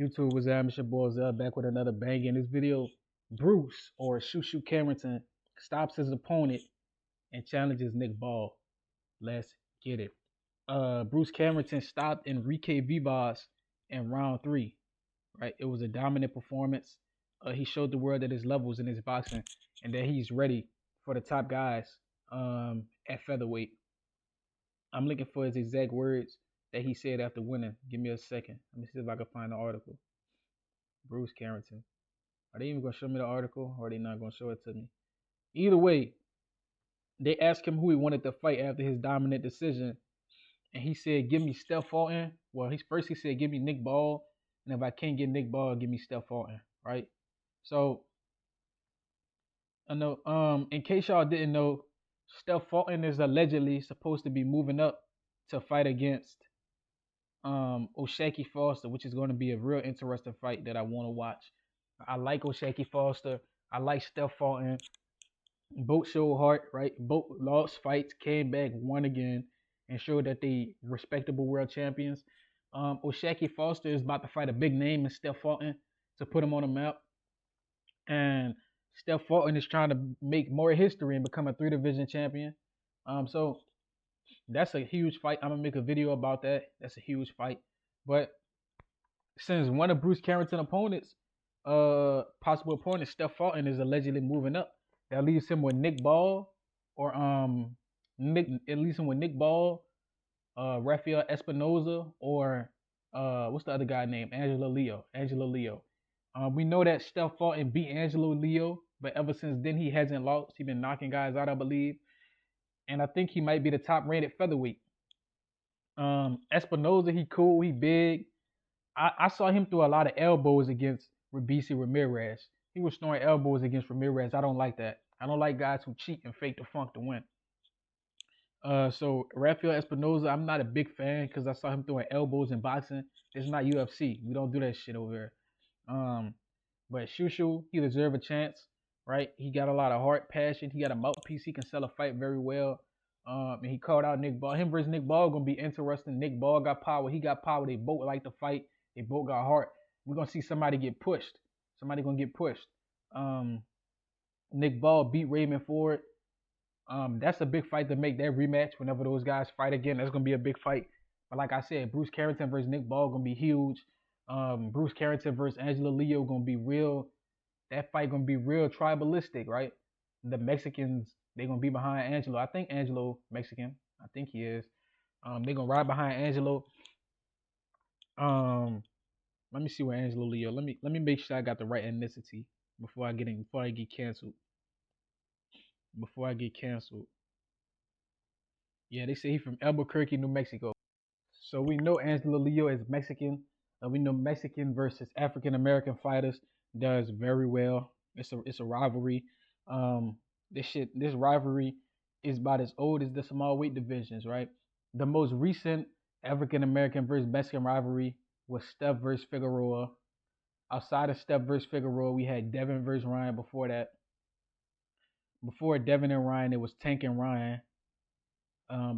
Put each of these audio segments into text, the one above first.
YouTube was Amateur Boys back with another bang. In this video, Bruce or Shushu Carrington stops his opponent and challenges Nick Ball. Let's get it. Bruce Carrington stopped Enrique Vivas in round 3. Right, it was a dominant performance. He showed the world that his levels in his boxing and that he's ready for the top guys at featherweight. I'm looking for his exact words that he said after winning. Give me a second. Let me see if I can find the article. Bruce Carrington. Are they even gonna show me the article, or are they not gonna show it to me? Either way, they asked him who he wanted to fight after his dominant decision, and he said, "Give me Steph Fulton." Well, he said, "Give me Nick Ball," and if I can't get Nick Ball, give me Steph Fulton. Right? So, I know. In case y'all didn't know, Steph Fulton is allegedly supposed to be moving up to fight against O'Shaquie Foster, which is going to be a real interesting fight that I want to watch. I like O'Shaquie Foster. I like Steph Fulton. Both showed heart, right? Both lost fights, came back, won again, and showed that they respectable world champions. O'Shaquie Foster is about to fight a big name in Steph Fulton to put him on the map. And Steph Fulton is trying to make more history and become a 3-division champion. So that's a huge fight. I'm gonna make a video about that. That's a huge fight. But since one of Bruce Carrington's opponents, possible opponent, Steph Fulton, is allegedly moving up, that leaves him with Nick Ball, or it leaves him with Nick Ball, Rafael Espinoza, or what's the other guy named? Angelo Leo. We know that Steph Fulton beat Angelo Leo, but ever since then he hasn't lost. He's been knocking guys out, I believe. And I think he might be the top rated featherweight. Espinoza, he cool, he big. I saw him throw a lot of elbows against Ribisi Ramirez. He was throwing elbows against Ramirez. I don't like that. I don't like guys who cheat and fake the funk to win. So Rafael Espinoza, I'm not a big fan because I saw him throwing elbows in boxing. It's not UFC. We don't do that shit over here. But Shushu, he deserves a chance, right? He got a lot of heart, passion. He got a mouthpiece. He can sell a fight very well. And he called out Nick Ball. Him versus Nick Ball gonna be interesting. Nick Ball got power. He got power. They both like to fight. They both got heart. We're gonna see somebody get pushed. Somebody gonna get pushed. Nick Ball beat Raymond Ford. That's a big fight to make that rematch whenever those guys fight again. That's gonna be a big fight. But like I said, Bruce Carrington versus Nick Ball gonna be huge. Bruce Carrington versus Angelo Leo gonna be real. That fight gonna be real tribalistic, right? The Mexicans, they gonna be behind Angelo. I think Angelo Mexican. I think he is. They gonna ride behind Angelo. Let me see where Angelo Leo. Let me make sure I got the right ethnicity before I get canceled. Before I get canceled. Yeah, they say he's from Albuquerque, New Mexico. So we know Angelo Leo is Mexican. We know Mexican versus African American fighters does very well. It's a rivalry. This rivalry is about as old as the small weight divisions, right? The most recent African American versus Mexican rivalry was Steph versus Figueroa. Outside of Steph versus Figueroa, we had Devin versus Ryan before that. Before Devin and Ryan, it was Tank and Ryan.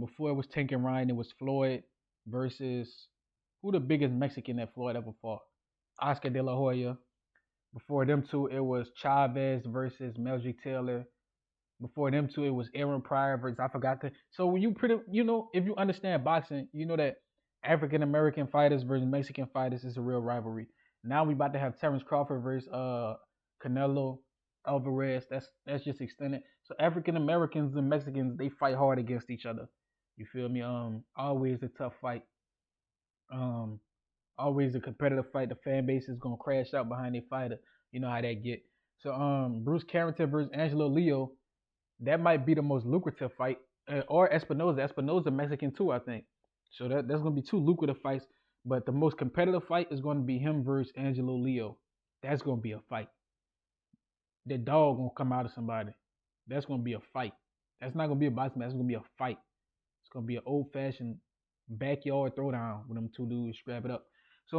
Before it was Tank and Ryan, it was Floyd versus who the biggest Mexican that Floyd ever fought? Oscar De La Hoya. Before them two, it was Chavez versus Meldrick Taylor. Before them two, it was Aaron Pryor versus So when if you understand boxing, you know that African American fighters versus Mexican fighters is a real rivalry. Now we about to have Terrence Crawford versus Canelo Alvarez. That's just extended. So African Americans and Mexicans, they fight hard against each other. You feel me? Always a tough fight. Always a competitive fight. The fan base is gonna crash out behind their fighter. You know how that get. So Bruce Carrington versus Angelo Leo, that might be the most lucrative fight. Or Espinoza. Espinoza Mexican too, I think. So that's gonna be 2 lucrative fights. But the most competitive fight is gonna be him versus Angelo Leo. That's gonna be a fight. The dog gonna come out of somebody. That's gonna be a fight. That's not gonna be a boxing match. That's gonna be a fight. It's gonna be an old-fashioned backyard throwdown with them 2 dudes strap it up. So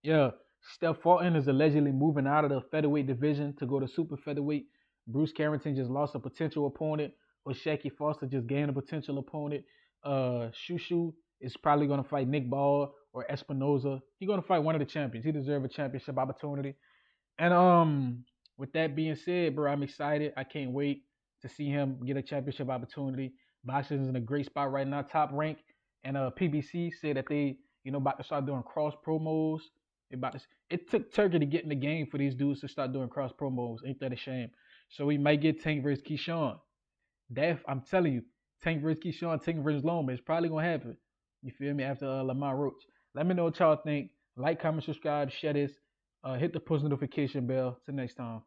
yeah, Steph Fulton is allegedly moving out of the featherweight division to go to super featherweight. Bruce Carrington just lost a potential opponent. O'Shaquie Foster just gained a potential opponent. Shushu is probably gonna fight Nick Ball, or Espinoza. He's gonna fight one of the champions. He deserves a championship opportunity. And with that being said, bro, I'm excited. I can't wait to see him get a championship opportunity. Boxing is in a great spot right now, top rank. And PBC said that they, about to start doing cross promos. It took Turkey to get in the game for these dudes to start doing cross promos. Ain't that a shame? So we might get Tank versus Keyshawn. I'm telling you, Tank versus Keyshawn, Tank versus Loma. It's probably gonna happen. You feel me? After Lamar Roach. Let me know what y'all think. Like, comment, subscribe, share this. Hit the post notification bell. Till next time.